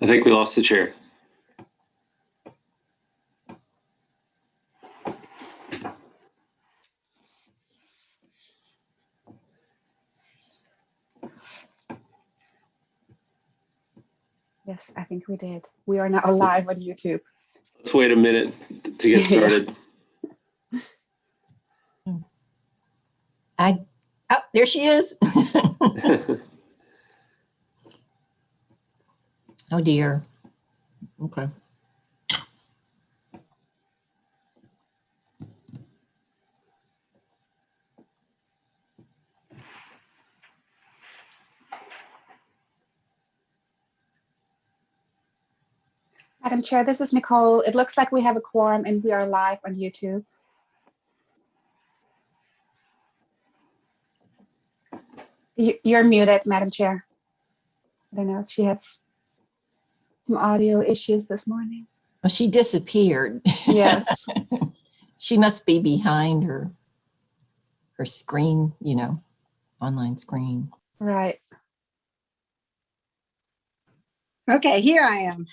I think we lost the chair. Yes, I think we did. We are now live on YouTube. Let's wait a minute to get started. Oh, there she is. Oh dear. Okay. Madam Chair, this is Nicole. It looks like we have a quorum and we are live on YouTube. You're muted, Madam Chair. I don't know if she has some audio issues this morning. Well, she disappeared. Yes. She must be behind her screen, you know, online screen. Right. Okay, here I am.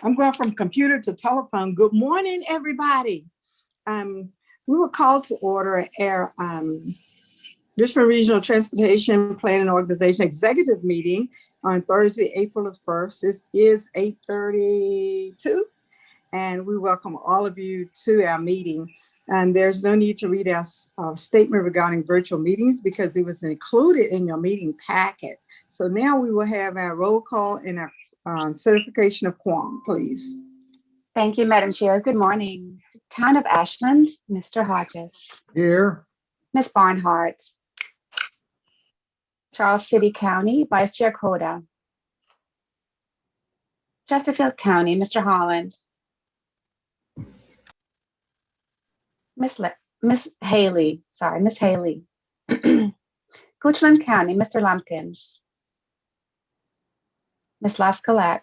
I'm going from computer to telephone. Good morning, everybody. We were called to order our Richmond Regional Transportation Planning Organization Executive Meeting on Thursday, April the 1st. It is 8:32, and we welcome all of you to our meeting. And there's no need to read our statement regarding virtual meetings because it was included in your meeting packet. So now we will have our roll call and our certification of quorum, please. Thank you, Madam Chair. Good morning. Town of Ashland, Mr. Hodges. Here. Ms. Barnhart. Charles City County, Vice Chair Coda. Chesterfield County, Mr. Holland. Miss Haley. Goochland County, Mr. Lumpkins. Ms. Lascalette.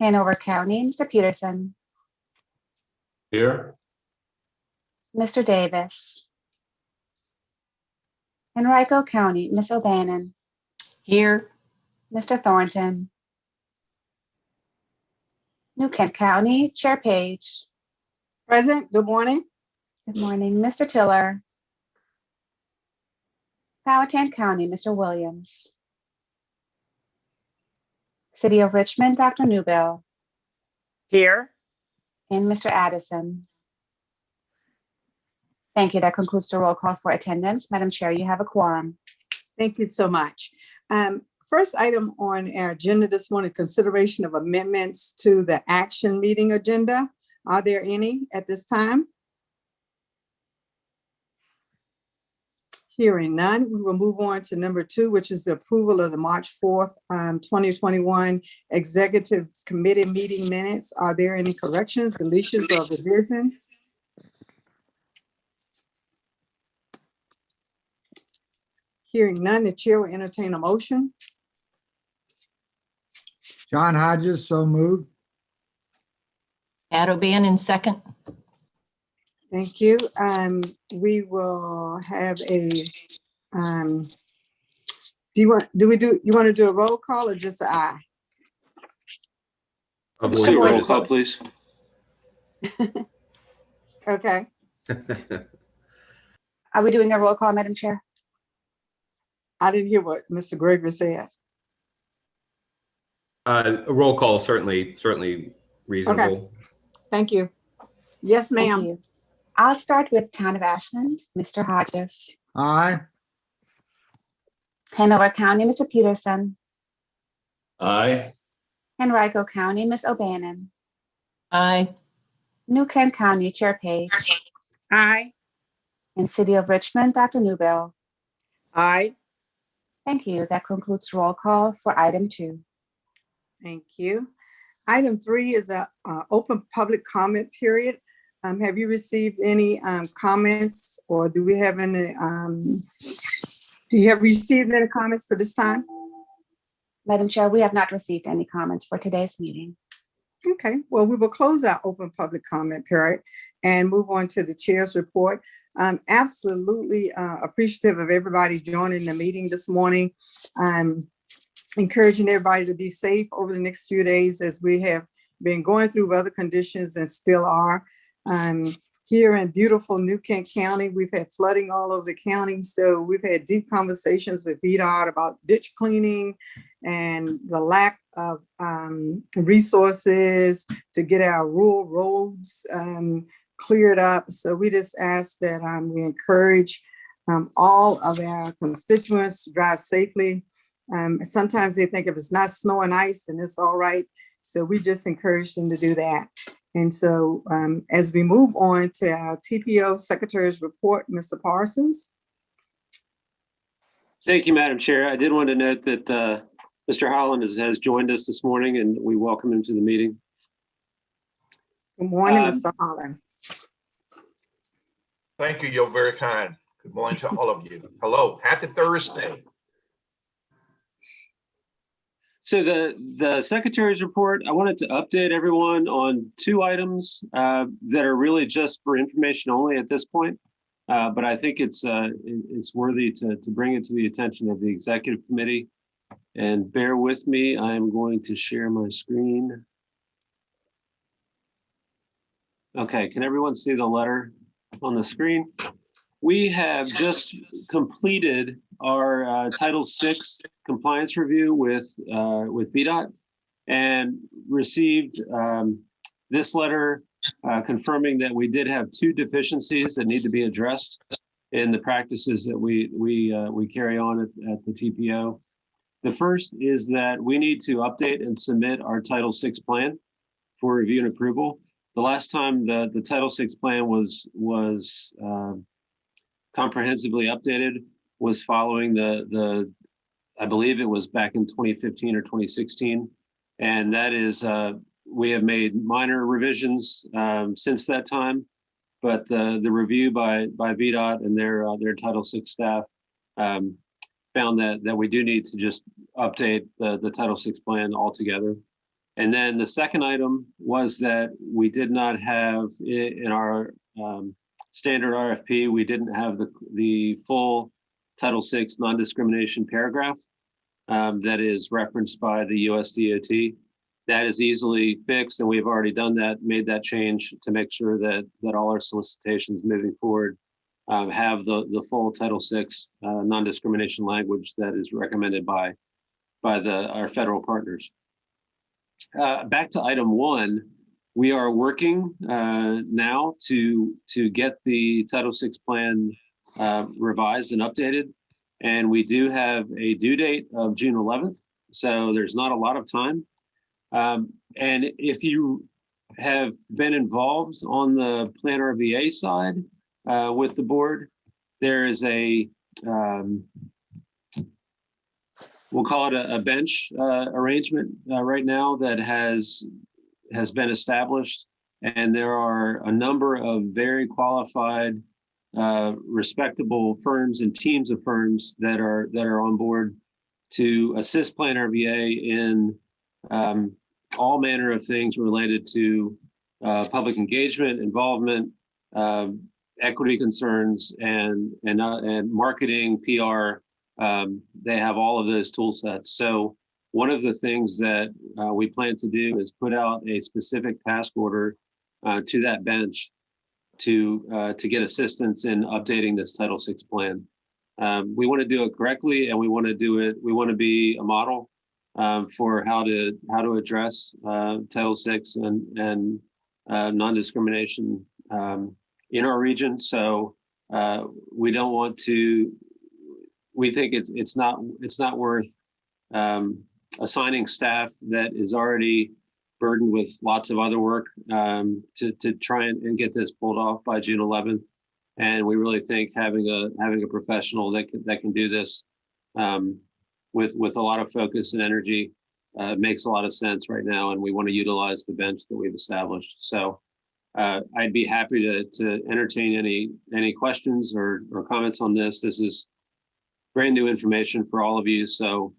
Hanover County, Mr. Peterson. Here. Mr. Davis. Henrico County, Ms. O'Bannon. Here. Mr. Thornton. New Kent County, Chair Page. Present, good morning. Good morning, Mr. Tiller. Powhatan County, Mr. Williams. City of Richmond, Dr. Newbill. Here. And Mr. Addison. Thank you. That concludes the roll call for attendance. Madam Chair, you have a quorum. Thank you so much. First item on our agenda this morning, consideration of amendments to the action meeting agenda. Are there any at this time? Hearing none, we will move on to number 2, which is the approval of the March 4th, 2021 Executive Committee meeting minutes. Are there any corrections, deletions, or revisions? Hearing none, the chair will entertain a motion. John Hodges, so moved. Pat O'Bannon, second. Thank you. We will have a, you want to do a roll call or just an aye? Let's do a roll call, please. Okay. Are we doing a roll call, Madam Chair? I didn't hear what Mr. Gregory said. A roll call, certainly reasonable. Okay. Thank you. Yes, Thank ma'am. you. I'll start with Town of Ashland, Mr. Hodges. Aye. Hanover County, Mr. Peterson. Aye. Henrico County, Ms. O'Bannon. Aye. New Kent County, Chair Page. Aye. And City of Richmond, Dr. Newbill. Aye. Thank you. That concludes roll call for item 2. Thank you. Item 3 is a open public comment period. Have you received any comments, or do we have any? Do you have received any comments for this time? Madam Chair, we have not received any comments for today's meeting. Okay, well, we will close our open public comment period and move on to the chair's report. I'm absolutely appreciative of everybody joining the meeting this morning. encouraging everybody to be safe over the next few days as we have been going through weather conditions and still are. Here in beautiful New Kent County, we've had flooding all over the county. So we've had deep conversations with VDOT about ditch cleaning and the lack of resources to get our rural roads cleared up. So we just ask that we encourage all of our constituents to drive safely. Sometimes they think if it's not snow and ice, then it's all right. So we just encourage them to do that. And so as we move on to our TPO Secretary's report, Mr. Parsons. Thank you, Madam Chair. I did want to note that Mr. Holland has joined us this morning, and we welcome him to the meeting. Good morning, Mr. Holland. Thank you. You're very kind. Good morning to all of you. Hello. Happy Thursday. So the Secretary's report, I wanted to update everyone on 2 items that are really just for information only at this point. But I think it's worthy to bring it to the attention of the Executive Committee. And bear with me, I am going to share my screen. Okay, can everyone see the letter on the screen? We have just completed our Title VI compliance review with VDOT and received this letter confirming that we did have 2 deficiencies that need to be addressed in the practices that we carry on at the TPO. The first is that we need to update and submit our Title VI plan for review and approval. The last time the Title VI plan was comprehensively updated was following I believe it was back in 2015 or 2016. And that is, we have made minor revisions since that time, but the review by VDOT and their Title VI staff found that we do need to just update the Title VI plan altogether. And then the second item was that we did not have in our standard RFP, we didn't have the full Title VI non-discrimination paragraph that is referenced by the US DOT. That is easily fixed, and we've already done that, made that change to make sure that all our solicitations moving forward have the full Title VI non-discrimination language that is recommended by our federal partners. Back to item 1, we are working now to get the Title VI plan revised and updated. And we do have a due date of June 11th. So there's not a lot of time. And if you have been involved on the Plan RVA side with the board, there is we'll call it a bench arrangement right now that has been established. And there are a number of very qualified, respectable firms and teams of firms that are on board to assist Plan RVA in all manner of things related to public engagement, involvement, equity concerns, and marketing, PR. They have all of those tool sets. So one of the things that we plan to do is put out a specific task order to that bench to get assistance in updating this Title VI plan. We want to do it correctly, and we want to be a model for how to address Title VI and non-discrimination in our region. So we don't want to. We think it's not worth assigning staff that is already burdened with lots of other work to try and get this pulled off by June 11th. And we really think having a professional that can do this with a lot of focus and energy makes a lot of sense right now. And we want to utilize the bench that we've established. So I'd be happy to entertain any questions or comments on this. This is brand new information for all of you. So,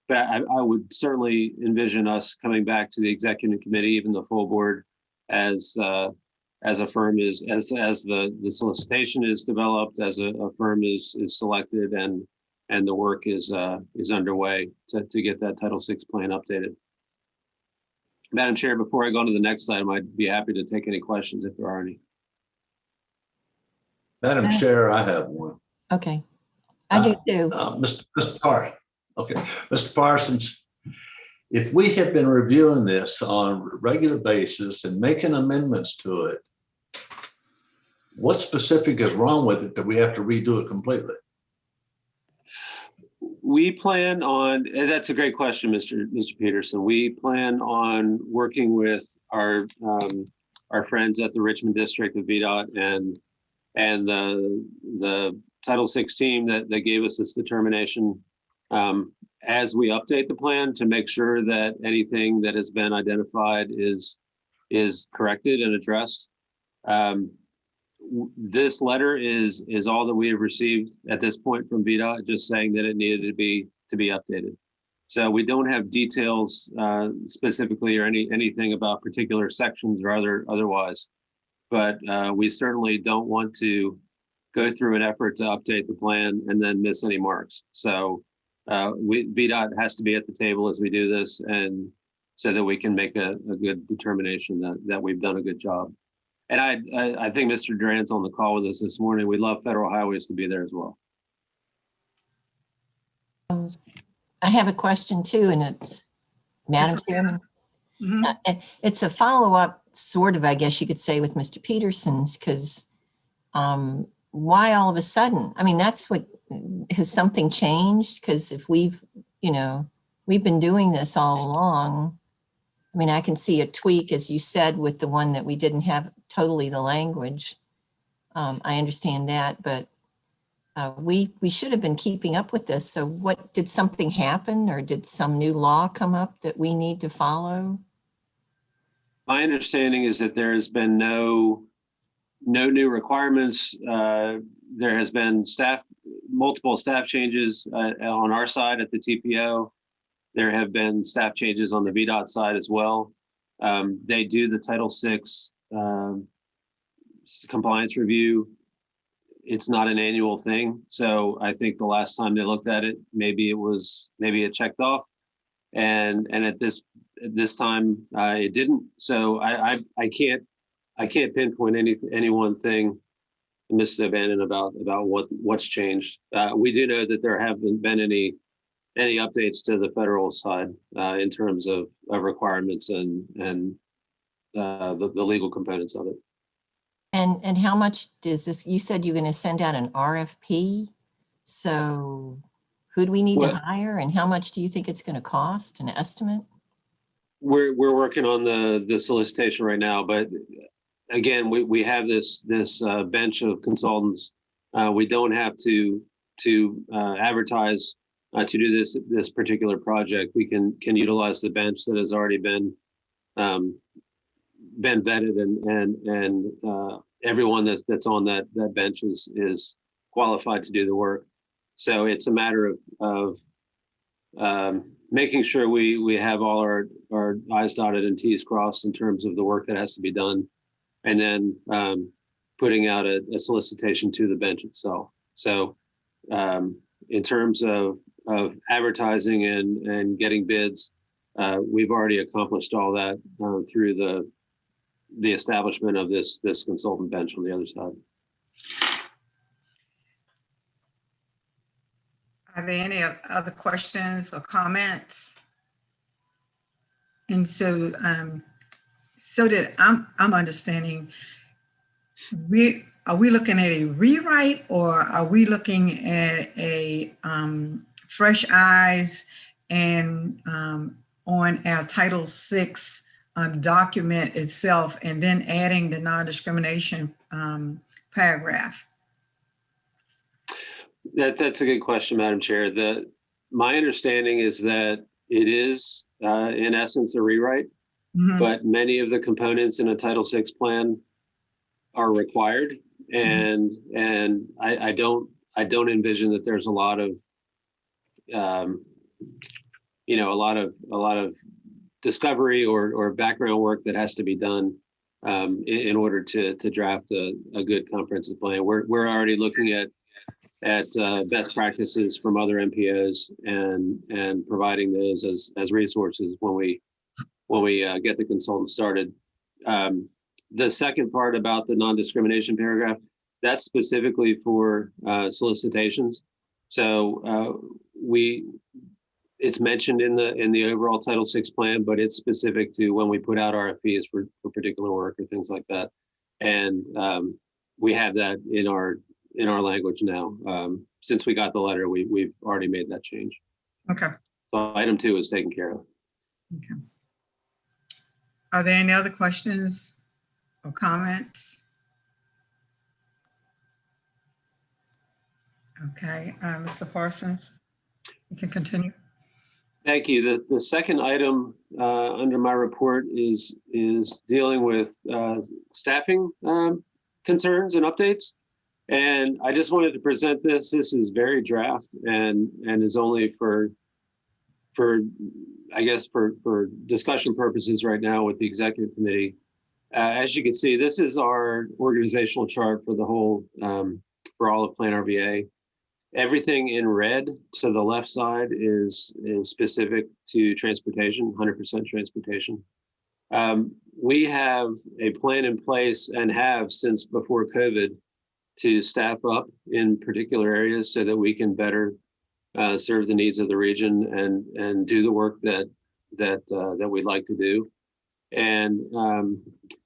but I would certainly envision us coming back to the executive committee, even the full board, as a firm is, as the solicitation is developed, as a firm is selected, and and the work is underway to get that Title VI plan updated. Madam Chair, before I go on to the next item, I'd be happy to take any questions if there are any. Madam Chair, I have one. Okay. I do too. Mr. Parsons. Okay, Mr. Parsons, if we have been reviewing this on a regular basis and making amendments to it, what specific is wrong with it that we have to redo it completely? We plan on, and that's a great question, Mr. Peterson. We plan on working with our friends at the Richmond District of VDOT and the Title VI team that gave us this determination as we update the plan to make sure that anything that has been identified is corrected and addressed. This letter is all that we have received at this point from VDOT, just saying that it needed to be updated. So we don't have details specifically or anything about particular sections or otherwise, but we certainly don't want to go through an effort to update the plan and then miss any marks. So VDOT has to be at the table as we do this, and so that we can make a good determination that we've done a good job. And I think Mr. Durant's on the call with us this morning. We'd love Federal Highways to be there as well. I have a question too, and it's, Madam Chairman. Mhm. It's a follow-up, sort of, I guess you could say, with Mr. Peterson's, because why all of a sudden? I mean, that's what, has something changed? Because if we've been doing this all along. I mean, I can see a tweak, as you said, with the one that we didn't have totally the language. I understand that, but we should have been keeping up with this. So what, did something happen, or did some new law come up that we need to follow? My understanding is that there has been no new requirements. There has been multiple staff changes on our side at the TPO. There have been staff changes on the VDOT side as well. They do the Title VI compliance review. It's not an annual thing. So I think the last time they looked at it, maybe it checked off. And at this time it didn't. So I can't pinpoint any one thing, Mrs. O'Bannon, about what's changed. We do know that there haven't been any updates to the federal side in terms of requirements and the legal components of it. And how much does this, you said you're going to send out an RFP. So who do we need to hire, and how much do you think it's going to cost, an estimate? We're working on the solicitation right now, but again, we have this bench of consultants. We don't have to advertise to do this particular project. We can utilize the bench that has already been vetted, and everyone that's on that bench is qualified to do the work. So it's a matter of making sure we have all our I's dotted and T's crossed in terms of the work that has to be done, and then putting out a solicitation to the bench itself. So in terms of advertising and getting bids, we've already accomplished all that through the establishment of this consultant bench on the other side. Are there any other questions or comments? And so, so that I'm understanding, are we looking at a rewrite, or are we looking at a fresh eyes and on our Title VI document itself, and then adding the non-discrimination paragraph? That's a good question, Madam Chair. My understanding is that it is, in essence, a rewrite, but many of the components in a Title VI plan are required, and I don't envision that there's a lot of a lot of discovery or background work that has to be done in order to draft a good comprehensive plan. We're already looking at best practices from other MPOs and providing those as resources when we get the consultant started. The second part about the non-discrimination paragraph, that's specifically for solicitations. So it's mentioned in the overall Title VI plan, but it's specific to when we put out RFPs for particular work or things like that. And we have that in our language now. Since we got the letter, we've already made that change. Okay. So item 2 is taken care of. Okay. Are there any other questions or comments? Okay, Mr. Parsons, you can continue. Thank you. The second item under my report is dealing with staffing concerns and updates. And I just wanted to present this. This is very draft and is only for I guess for discussion purposes right now with the executive committee. As you can see, this is our organizational chart for the whole for all of Plan RVA. Everything in red to the left side is specific to transportation, 100% transportation. We have a plan in place and have since before COVID to staff up in particular areas so that we can better serve the needs of the region and do the work that we'd like to do. And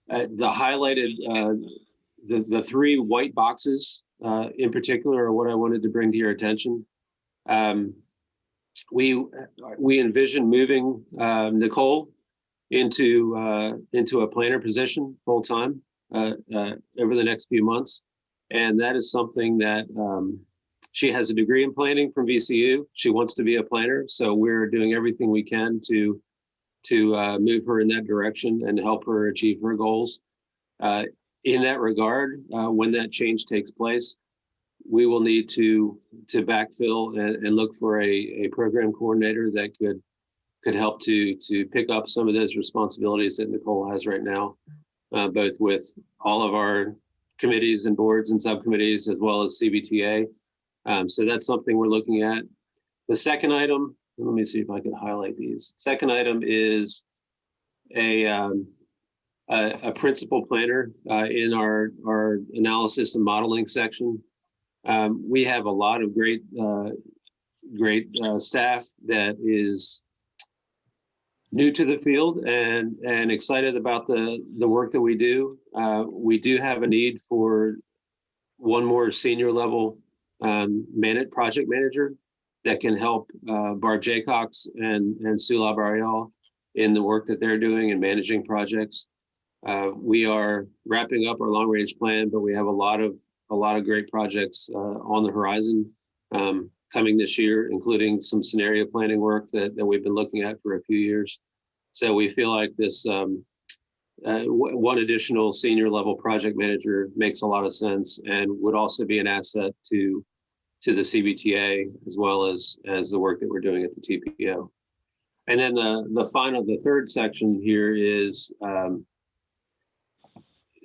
the highlighted, the 3 white boxes in particular are what I wanted to bring to your attention. We envision moving Nicole into a planner position full time over the next few months, and that is something that she has a degree in planning from VCU. She wants to be a planner, so we're doing everything we can to move her in that direction and help her achieve her goals. In that regard, when that change takes place, we will need to backfill and look for a program coordinator that could help to pick up some of those responsibilities that Nicole has right now, both with all of our committees and boards and subcommittees, as well as CBTA. So that's something we're looking at. The second item, let me see if I can highlight these. Second item is a principal planner in our analysis and modeling section. We have a lot of great staff that is new to the field and excited about the work that we do. We do have a need for one more senior level project manager that can help Barb Jaycox and Sue Labarial in the work that they're doing and managing projects. We are wrapping up our long range plan, but we have a lot of great projects on the horizon coming this year, including some scenario planning work that we've been looking at for a few years. So we feel like this one additional senior level project manager makes a lot of sense and would also be an asset to the CBTA as well as the work that we're doing at the TPO. And then the third section here is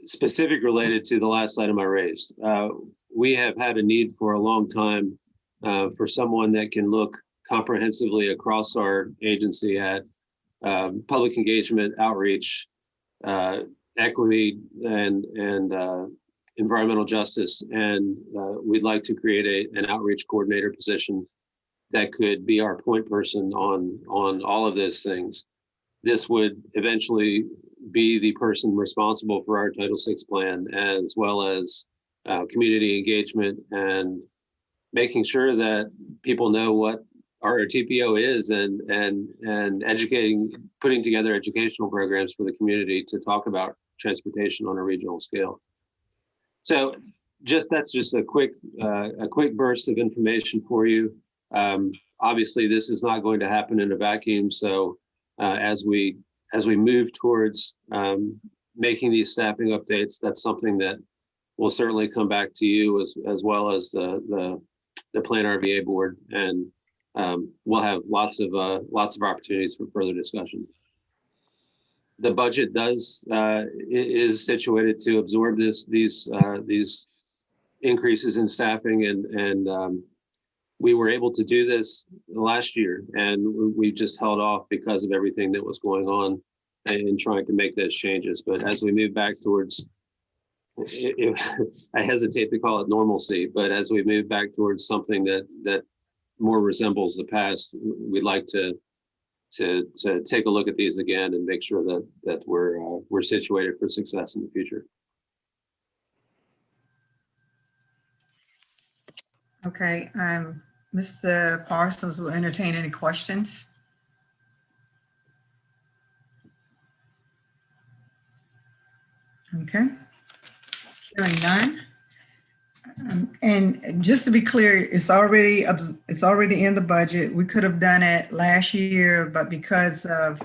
specific related to the last item I raised. We have had a need for a long time for someone that can look comprehensively across our agency at public engagement, outreach, equity, and environmental justice. And we'd like to create an outreach coordinator position that could be our point person on all of those things. This would eventually be the person responsible for our Title VI plan, as well as community engagement and making sure that people know what RRTPO is and educating, putting together educational programs for the community to talk about transportation on a regional scale. So that's just a quick burst of information for you. Obviously, this is not going to happen in a vacuum. So as we move towards making these staffing updates, that's something that will certainly come back to you as well as the Plan RVA board, and we'll have lots of opportunities for further discussion. The budget is situated to absorb these increases in staffing, and we were able to do this last year, and we just held off because of everything that was going on and trying to make those changes. But as we move back towards, I hesitate to call it normalcy, but as we move back towards something that more resembles the past, we'd like to take a look at these again and make sure that we're situated for success in the future. Okay, Mr. Parsons will entertain any questions. Okay, hearing none. And just to be clear, it's already in the budget. We could have done it last year, but because of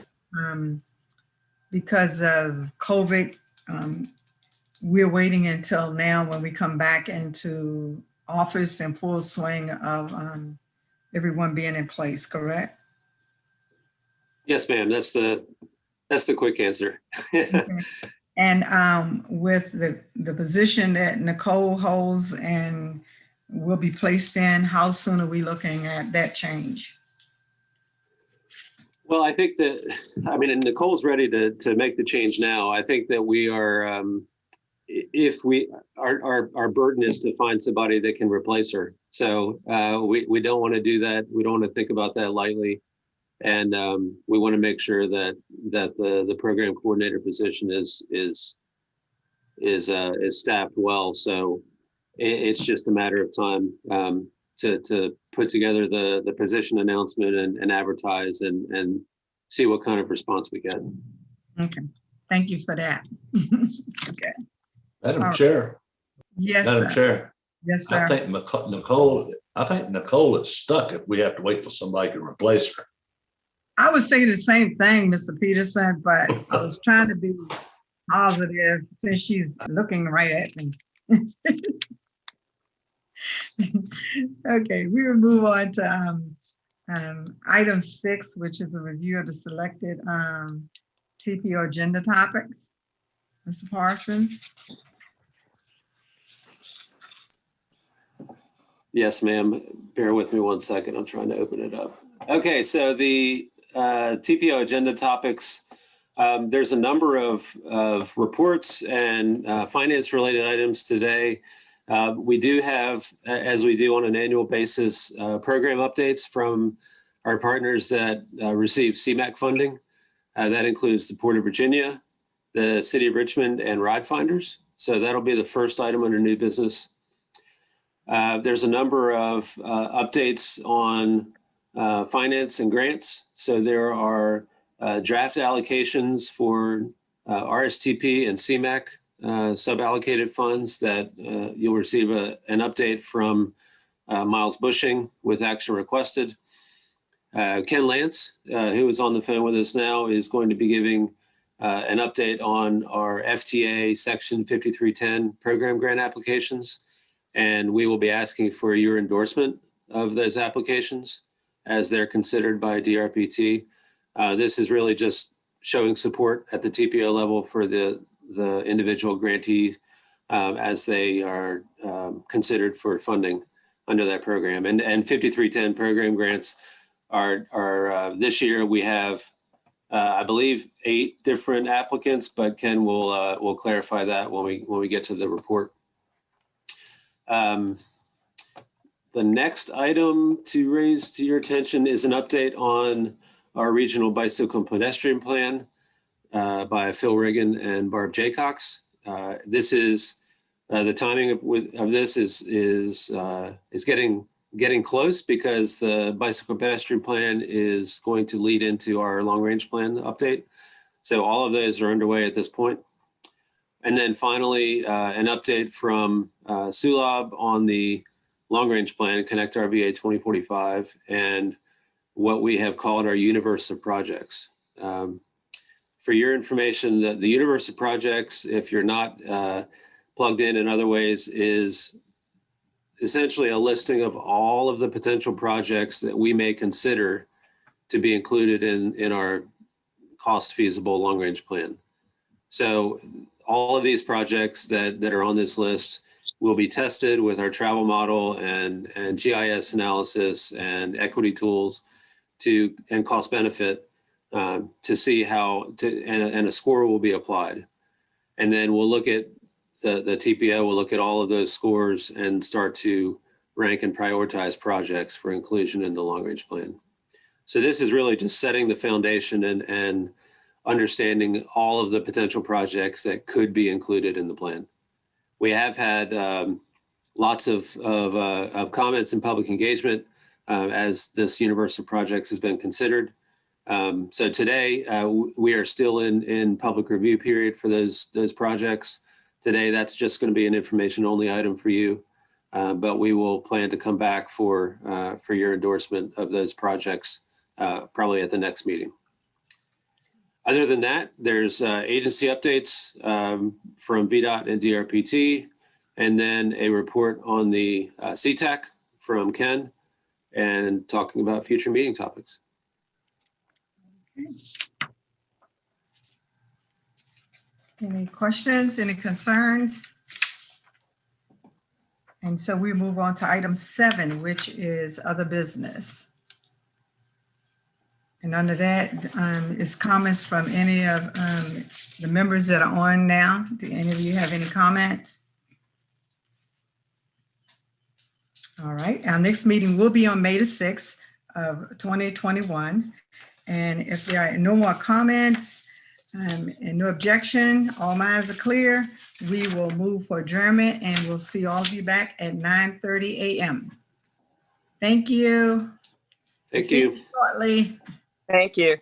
COVID, we're waiting until now when we come back into office and full swing of everyone being in place, correct? Yes, ma'am. That's the quick answer. Okay. And with the position that Nicole holds and will be placed in, how soon are we looking at that change? Well, I think that, I mean, and Nicole's ready to make the change now. I think that we are, if we, our burden is to find somebody that can replace her. So we don't want to do that. We don't want to think about that lightly. And we want to make sure that the program coordinator position is staffed well. So it's just a matter of time to put together the position announcement and advertise and see what kind of response we get. Okay, thank you for that. Okay. Madam Chair. Yes, Madam sir. Chair. Yes, sir. I think Nicole is stuck if we have to wait till somebody can replace her. I was saying the same thing, Mr. Peterson, but I was trying to be positive since she's looking right at me. Okay, we will move on to item 6, which is a review of the selected TPO agenda topics. Mr. Parsons. Yes, ma'am. Bear with me one second. I'm trying to open it up. Okay, so the TPO agenda topics, there's a number of reports and finance-related items today. We do have, as we do on an annual basis, program updates from our partners that receive CMAQ funding. That includes the Port of Virginia, the City of Richmond, and Ride Finders. So that'll be the first item under new business. There's a number of updates on finance and grants. So there are draft allocations for RSTP and CMAQ sub-allocated funds that you'll receive an update from Miles Bushing with action requested. Ken Lance, who is on the phone with us now, is going to be giving an update on our FTA Section 5310 program grant applications. And we will be asking for your endorsement of those applications as they're considered by DRPT. This is really just showing support at the TPO level for the individual grantee as they are considered for funding under that program. And 5310 program grants are this year we have, I believe, 8 different applicants, but Ken will clarify that when we get to the report. The next item to raise to your attention is an update on our regional bicycle and pedestrian plan by Phil Riggin and Barb Jaycox. This is the timing of this is getting close because the bicycle pedestrian plan is going to lead into our long range plan update. So all of those are underway at this point. And then finally, an update from Sulab on the long-range plan, Connect RVA 2045, and what we have called our universe of projects. For your information, the universe of projects, if you're not plugged in other ways, is essentially a listing of all of the potential projects that we may consider to be included in our cost feasible long-range plan. So all of these projects that are on this list will be tested with our travel model and GIS analysis and equity tools and cost benefit to see and a score will be applied. And then we'll look at the TPO, will look at all of those scores and start to rank and prioritize projects for inclusion in the long range plan. So this is really just setting the foundation and understanding all of the potential projects that could be included in the plan. We have had lots of comments and public engagement as this universe of projects has been considered. So today we are still in public review period for those projects. Today, that's just going to be an information only item for you, but we will plan to come back for your endorsement of those projects probably at the next meeting. Other than that, there's agency updates from VDOT and DRPT, and then a report on the CTAC from Ken, and talking about future meeting topics. Any questions, any concerns? And so we move on to item 7, which is other business. And under that is comments from any of the members that are on now. Do any of you have any comments? All right, our next meeting will be on May the 6th of 2021. And if there are no more comments and no objection, all minds are clear, we will move for adjournment, and we'll see all of you back at 9:30 a.m. Thank you. Thank See you. shortly. Thank you.